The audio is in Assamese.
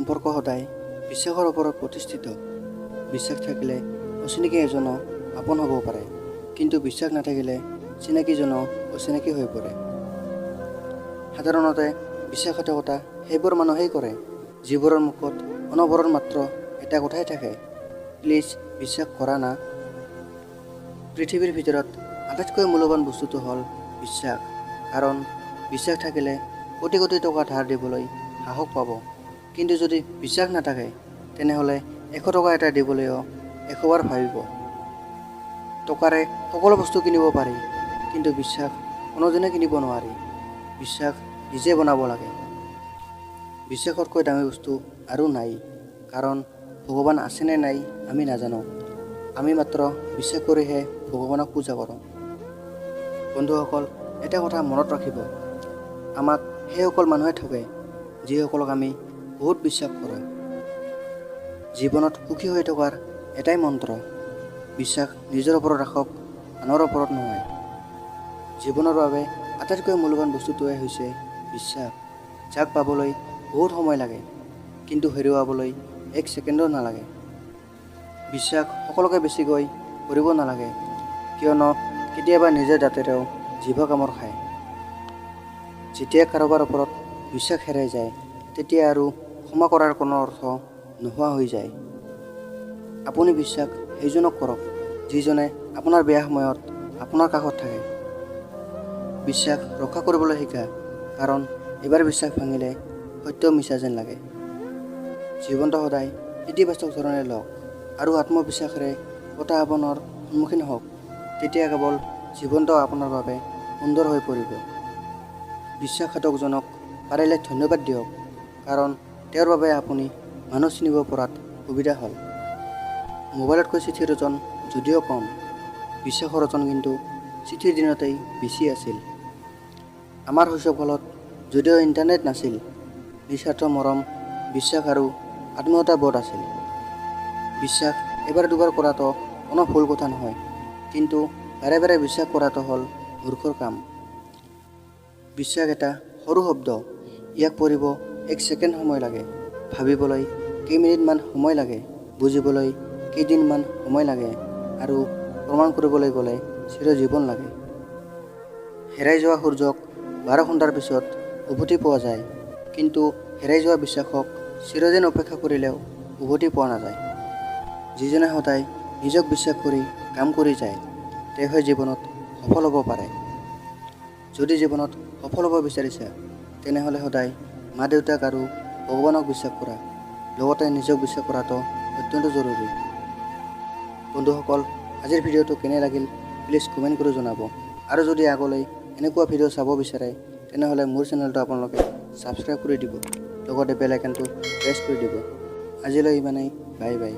সম্পৰ্ক সদায় বিশ্বাসৰ ওপৰত প্ৰতিষ্ঠিত। বিশ্বাস থাকিলে অচিনাকি এজনো আপোন হ'ব পাৰে, কিন্তু বিশ্বাস নাথাকিলে চিনাকিজনো অচিনাকি হৈ পৰে। সাধাৰণতে বিশ্বাসঘাতকতা সেইবোৰ মানুহেই কৰে যিবোৰৰ মুখত অনবৰত মাত্ৰ এটা কথাই থাকে, প্লিজ বিশ্বাস কৰা না। পৃথিৱীৰ ভিতৰত আটাইতকৈ মূল্যৱান বস্তুটো হ'ল বিশ্বাস। কাৰণ বিশ্বাস থাকিলে কোটি কোটি টকা ধাৰ দিবলৈ সাহস পাব, কিন্তু যদি বিশ্বাস নাথাকে তেনেহ'লে 100 টকা এটা দিবলৈও 100 বাৰ ভাবিব। টকাৰে সকলো বস্তু কিনিব পাৰি, কিন্তু বিশ্বাস কোনোদিনে কিনিব নোৱাৰি। বিশ্বাস নিজে বনাব লাগে। বিশ্বাসতকৈ দামী বস্তু আৰু নাই, কাৰণ ভগৱান আছেনে নাই আমি নাজানো। আমি মাত্ৰ বিশ্বাস কৰিহে ভগৱানক পূজা কৰোঁ। বন্ধুসকল, এটা কথা মনত ৰাখিব, আমাক সেইসকল মানুহে ঠগে যিসকলক আমি বহুত বিশ্বাস কৰোঁ। জীৱনত সুখী হৈ থকাৰ এটাই মন্ত্ৰ, বিশ্বাস নিজৰ ওপৰত ৰাখক, আনৰ ওপৰত নহয়। জীৱনৰ বাবে আটাইতকৈ মূল্যৱান বস্তুটোৱে হৈছে বিশ্বাস, যাক পাবলৈ বহুত সময় লাগে, কিন্তু হেৰুৱাবলৈ 1 ছেকেণ্ডো নালাগে। বিশ্বাস সকলোকে বেছিকৈ কৰিব নালাগে, কিয়নো কেতিয়াবা নিজৰ দাঁতেৰেও জিভা কামোৰ খায়। যেতিয়া কাৰোবাৰ ওপৰত বিশ্বাস হেৰাই যায়, তেতিয়া আৰু ক্ষমা কৰাৰ কোনো অৰ্থ নোহোৱা হৈ যায়। আপুনি বিশ্বাস সেইজনক কৰক যিজনে আপোনাৰ বেয়া সময়ত আপোনাৰ কাষত থাকে। বিশ্বাস ৰক্ষা কৰিবলৈ শিকা, কাৰণ এবাৰ বিশ্বাস ভাঙিলে সত্য মিছা যেন লাগে। জীৱনটো সদায় ইতিবাচক ধৰণে লওক আৰু আত্মবিশ্বাসেৰে প্ৰত্যাহ্বানৰ সন্মুখীন হওক, তেতিয়া কেৱল জীৱনটো আপোনাৰ বাবে সুন্দৰ হৈ পৰিব। বিশ্বাসঘাতকজনক পাৰিলে ধন্যবাদ দিয়ক, কাৰণ তেওঁৰ বাবে আপুনি মানুহ চিনিব পৰাত সুবিধা হ'ল। মোবাইলতকৈ চিঠিৰ ওজন যদিও কম, বিশ্বাসৰ ওজন কিন্তু চিঠিৰ দিনতেই বেছি আছিল। আমাৰ শৈশৱকালত যদিও ইণ্টাৰনেট নাছিল, নিস্বাৰ্থ মৰম, বিশ্বাস আৰু আত্মীয়তাবোধ আছিল। বিশ্বাস এবাৰ দুবাৰ কৰাটো কোনো ভুল কথা নহয়, কিন্তু বাৰে বাৰে বিশ্বাস কৰাটো হ'ল মূৰ্খৰ কাম। বিশ্বাস এটা সৰু শব্দ, ইয়াক পঢ়িব 1 ছেকেণ্ড সময় লাগে, ভাবিবলৈ কেইমিনিটমান সময় লাগে, বুজিবলৈ কেইদিনমান সময় লাগে, আৰু প্ৰমাণ কৰিবলৈ গ'লে চিৰজীৱন লাগে। হেৰাই যোৱা সূৰ্যক 12 ঘণ্টাৰ পিছত উভতি পোৱা যায়, কিন্তু হেৰাই যোৱা বিশ্বাসক চিৰদিন অপেক্ষা কৰিলেও উভতি পোৱা নাযায়। যিজনে সদায় নিজক বিশ্বাস কৰি কাম কৰি যায়, তেওঁহে জীৱনত সফল হ'ব পাৰে। যদি জীৱনত সফল হ'ব বিচাৰিছা, তেনেহ'লে সদায় মা-দেউতাক আৰু ভগৱানক বিশ্বাস কৰা, লগতে নিজক বিশ্বাস কৰাটো অত্যন্ত জৰুৰী। বন্ধুসকল, আজিৰ ভিডিঅ'টো কেনে লাগিল প্লিজ কমেণ্ট কৰি জনাব। আৰু যদি আগলৈ এনেকুৱা ভিডিঅ' চাব বিচাৰে, তেনেহ'লে মোৰ চেনেলটো আপোনালোকে ছাবস্ক্ৰাইব কৰি দিব, লগতে বেল আইকনটো প্ৰেছ কৰি দিব। আজিলৈ ইমানেই, বাই বাই।